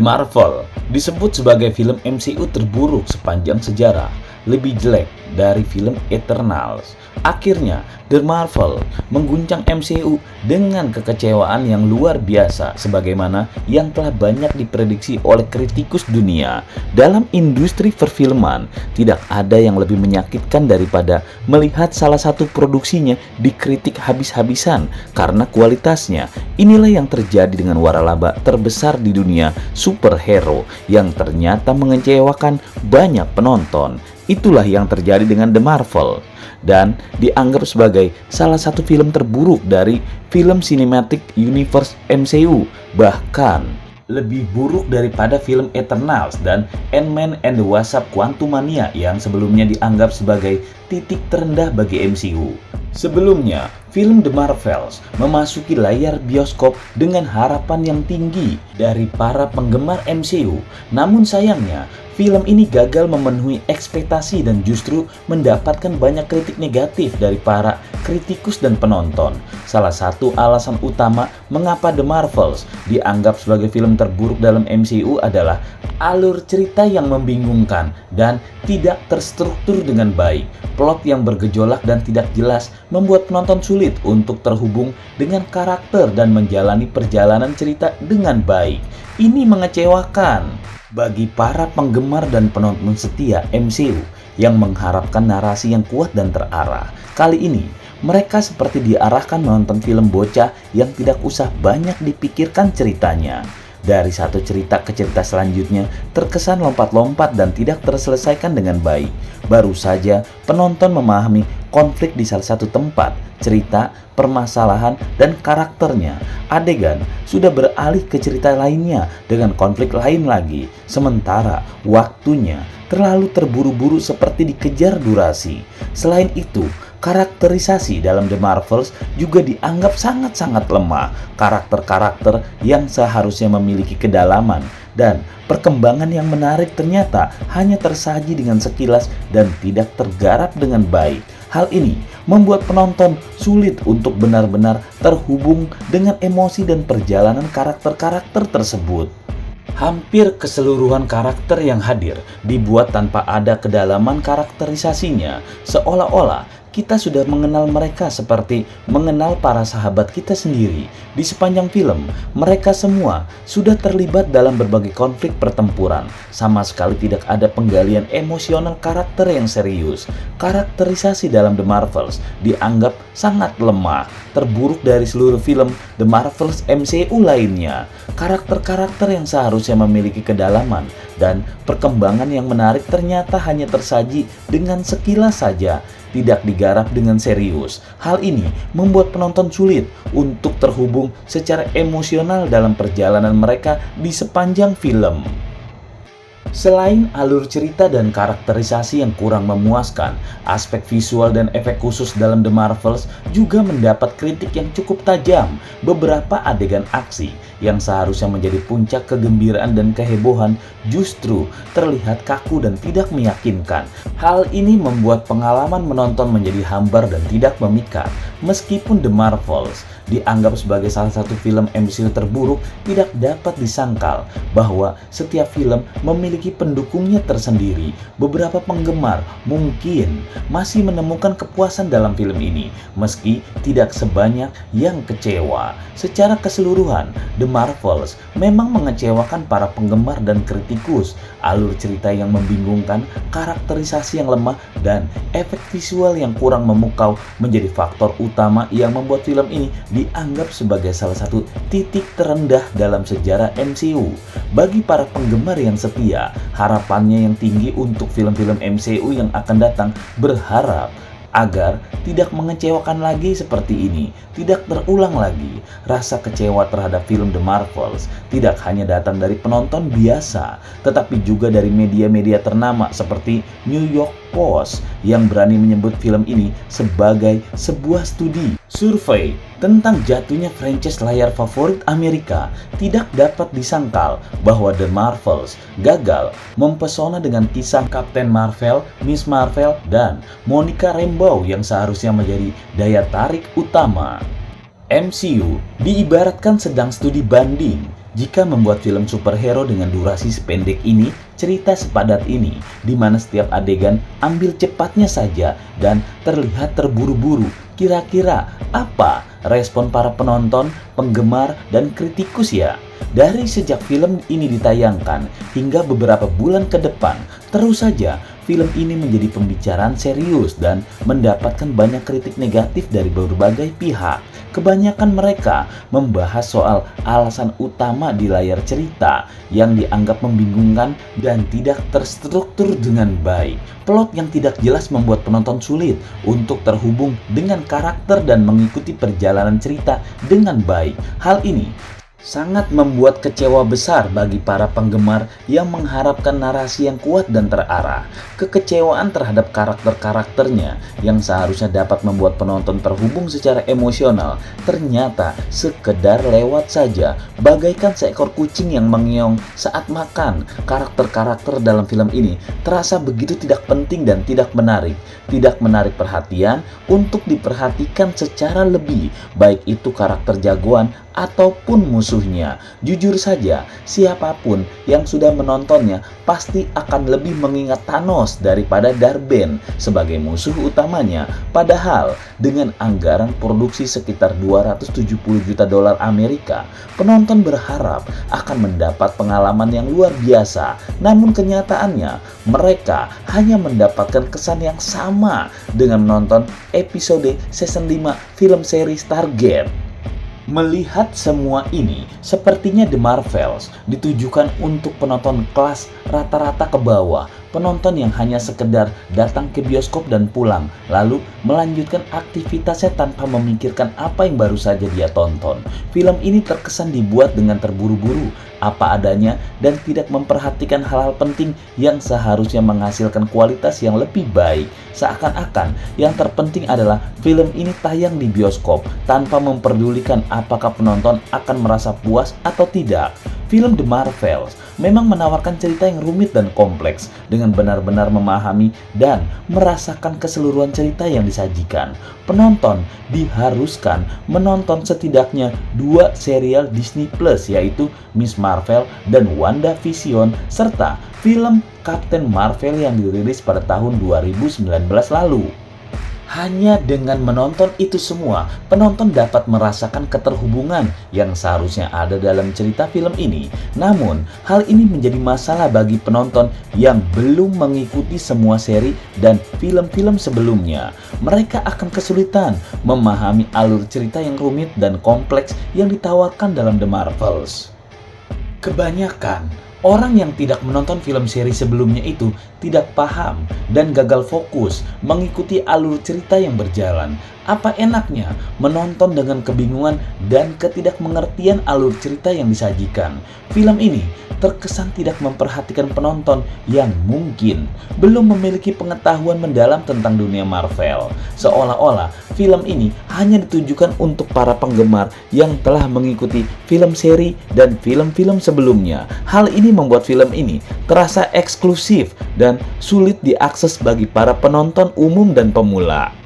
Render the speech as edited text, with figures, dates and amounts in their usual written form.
Marvel disebut sebagai film MCU terburuk sepanjang sejarah, lebih jelek dari film Eternals. Akhirnya, The Marvel mengguncang MCU dengan kekecewaan yang luar biasa sebagaimana yang telah banyak diprediksi oleh kritikus dunia. Dalam industri perfilman, tidak ada yang lebih menyakitkan daripada melihat salah satu produksinya dikritik habis-habisan karena kualitasnya. Inilah yang terjadi dengan waralaba terbesar di dunia, superhero, yang ternyata mengecewakan banyak penonton. Itulah yang terjadi dengan The Marvel, dan dianggap sebagai salah satu film terburuk dari film Cinematic Universe MCU, bahkan lebih buruk daripada film Eternals dan Ant-Man and the Wasp: Quantumania yang sebelumnya dianggap sebagai titik terendah bagi MCU. Sebelumnya, film The Marvels memasuki layar bioskop dengan harapan yang tinggi dari para penggemar MCU. Namun sayangnya, film ini gagal memenuhi ekspektasi dan justru mendapatkan banyak kritik negatif dari para kritikus dan penonton. Salah satu alasan utama mengapa The Marvels dianggap sebagai film terburuk dalam MCU adalah alur cerita yang membingungkan dan tidak terstruktur dengan baik. Plot yang bergejolak dan tidak jelas membuat penonton sulit untuk terhubung dengan karakter dan menjalani perjalanan cerita dengan baik. Ini mengecewakan bagi para penggemar dan penonton setia MCU yang mengharapkan narasi yang kuat dan terarah. Kali ini, mereka seperti diarahkan menonton film bocah yang tidak usah banyak dipikirkan ceritanya. Dari satu cerita ke cerita selanjutnya terkesan lompat-lompat dan tidak terselesaikan dengan baik. Baru saja penonton memahami konflik di salah satu tempat, cerita, permasalahan, dan karakternya. Adegan sudah beralih ke cerita lainnya dengan konflik lain lagi. Sementara waktunya terlalu terburu-buru seperti dikejar durasi. Selain itu, karakterisasi dalam The Marvels juga dianggap sangat-sangat lemah. Karakter-karakter yang seharusnya memiliki kedalaman dan perkembangan yang menarik ternyata hanya tersaji dengan sekilas dan tidak tergarap dengan baik. Hal ini membuat penonton sulit untuk benar-benar terhubung dengan emosi dan perjalanan karakter-karakter tersebut. Hampir keseluruhan karakter yang hadir dibuat tanpa ada kedalaman karakterisasinya, seolah-olah kita sudah mengenal mereka seperti mengenal para sahabat kita sendiri. Di sepanjang film, mereka semua sudah terlibat dalam berbagai konflik pertempuran. Sama sekali tidak ada penggalian emosional karakter yang serius. Karakterisasi dalam The Marvels dianggap sangat lemah, terburuk dari seluruh film The Marvels MCU lainnya. Karakter-karakter yang seharusnya memiliki kedalaman dan perkembangan yang menarik ternyata hanya tersaji dengan sekilas saja, tidak digarap dengan serius. Hal ini membuat penonton sulit untuk terhubung secara emosional dalam perjalanan mereka di sepanjang film. Selain alur cerita dan karakterisasi yang kurang memuaskan, aspek visual dan efek khusus dalam The Marvels juga mendapat kritik yang cukup tajam. Beberapa adegan aksi yang seharusnya menjadi puncak kegembiraan dan kehebohan justru terlihat kaku dan tidak meyakinkan. Hal ini membuat pengalaman menonton menjadi hambar dan tidak memikat. Meskipun The Marvels dianggap sebagai salah satu film MCU terburuk, tidak dapat disangkal bahwa setiap film memiliki pendukungnya tersendiri. Beberapa penggemar mungkin masih menemukan kepuasan dalam film ini, meski tidak sebanyak yang kecewa. Secara keseluruhan, The Marvels memang mengecewakan para penggemar dan kritikus. Alur cerita yang membingungkan, karakterisasi yang lemah, dan efek visual yang kurang memukau menjadi faktor utama yang membuat film ini dianggap sebagai salah satu titik terendah dalam sejarah MCU. Bagi para penggemar yang setia, harapannya yang tinggi untuk film-film MCU yang akan datang berharap agar tidak mengecewakan lagi seperti ini, tidak terulang lagi. Rasa kecewa terhadap film The Marvels tidak hanya datang dari penonton biasa, tetapi juga dari media-media ternama seperti New York Post yang berani menyebut film ini sebagai sebuah studi survei tentang jatuhnya franchise layar favorit Amerika. Tidak dapat disangkal bahwa The Marvels gagal mempesona dengan kisah Captain Marvel, Miss Marvel, dan Monica Rambeau yang seharusnya menjadi daya tarik utama. MCU diibaratkan sedang studi banding Jika membuat film superhero dengan durasi sependek ini, cerita sepadat ini, di mana setiap adegan ambil cepatnya saja dan terlihat terburu-buru, kira-kira apa respon para penonton, penggemar, dan kritikus ya? Dari sejak film ini ditayangkan hingga beberapa bulan ke depan, terus saja film ini menjadi pembicaraan serius dan mendapatkan banyak kritik negatif dari berbagai pihak. Kebanyakan mereka membahas soal alasan utama di layar cerita yang dianggap membingungkan dan tidak terstruktur dengan baik. Plot yang tidak jelas membuat penonton sulit untuk terhubung dengan karakter dan mengikuti perjalanan cerita dengan baik. Hal ini sangat membuat kecewa besar bagi para penggemar yang mengharapkan narasi yang kuat dan terarah. Kekecewaan terhadap karakter-karakternya yang seharusnya dapat membuat penonton terhubung secara emosional ternyata sekedar lewat saja, bagaikan seekor kucing yang mengeong saat makan. Karakter-karakter dalam film ini terasa begitu tidak penting dan tidak menarik perhatian untuk diperhatikan secara lebih, baik itu karakter jagoan ataupun musuhnya. Jujur saja, siapapun yang sudah menontonnya pasti akan lebih mengingat Thanos daripada Darben sebagai musuh utamanya. Padahal dengan anggaran produksi sekitar 270 juta dolar Amerika, penonton berharap akan mendapat pengalaman yang luar biasa. Namun kenyataannya mereka hanya mendapatkan kesan yang sama dengan menonton episode season 5 film seri Stargate. Melihat semua ini, sepertinya The Marvels ditujukan untuk penonton kelas rata-rata ke bawah. Penonton yang hanya sekedar datang ke bioskop dan pulang, lalu melanjutkan aktivitasnya tanpa memikirkan apa yang baru saja dia tonton. Film ini terkesan dibuat dengan terburu-buru, apa adanya, dan tidak memperhatikan hal-hal penting yang seharusnya menghasilkan kualitas yang lebih baik. Seakan-akan yang terpenting adalah film ini tayang di bioskop tanpa memperdulikan apakah penonton akan merasa puas atau tidak. Film The Marvels memang menawarkan cerita yang rumit dan kompleks dengan benar-benar memahami dan merasakan keseluruhan cerita yang disajikan. Penonton diharuskan menonton setidaknya 2 serial Disney Plus, yaitu Miss Marvel dan WandaVision, serta film Captain Marvel yang dirilis pada tahun 2019 lalu. Hanya dengan menonton itu semua, penonton dapat merasakan keterhubungan yang seharusnya ada dalam cerita film ini. Namun, hal ini menjadi masalah bagi penonton yang belum mengikuti semua seri dan film-film sebelumnya. Mereka akan kesulitan memahami alur cerita yang rumit dan kompleks yang ditawarkan dalam The Marvels. Kebanyakan orang yang tidak menonton film seri sebelumnya itu tidak paham dan gagal fokus mengikuti alur cerita yang berjalan. Apa enaknya menonton dengan kebingungan dan ketidakmengertian alur cerita yang disajikan? Film ini terkesan tidak memperhatikan penonton yang mungkin belum memiliki pengetahuan mendalam tentang dunia Marvel. Seolah-olah film ini hanya ditujukan untuk para penggemar yang telah mengikuti film seri dan film-film sebelumnya. Hal ini membuat film ini terasa eksklusif dan sulit diakses bagi para penonton umum dan pemula.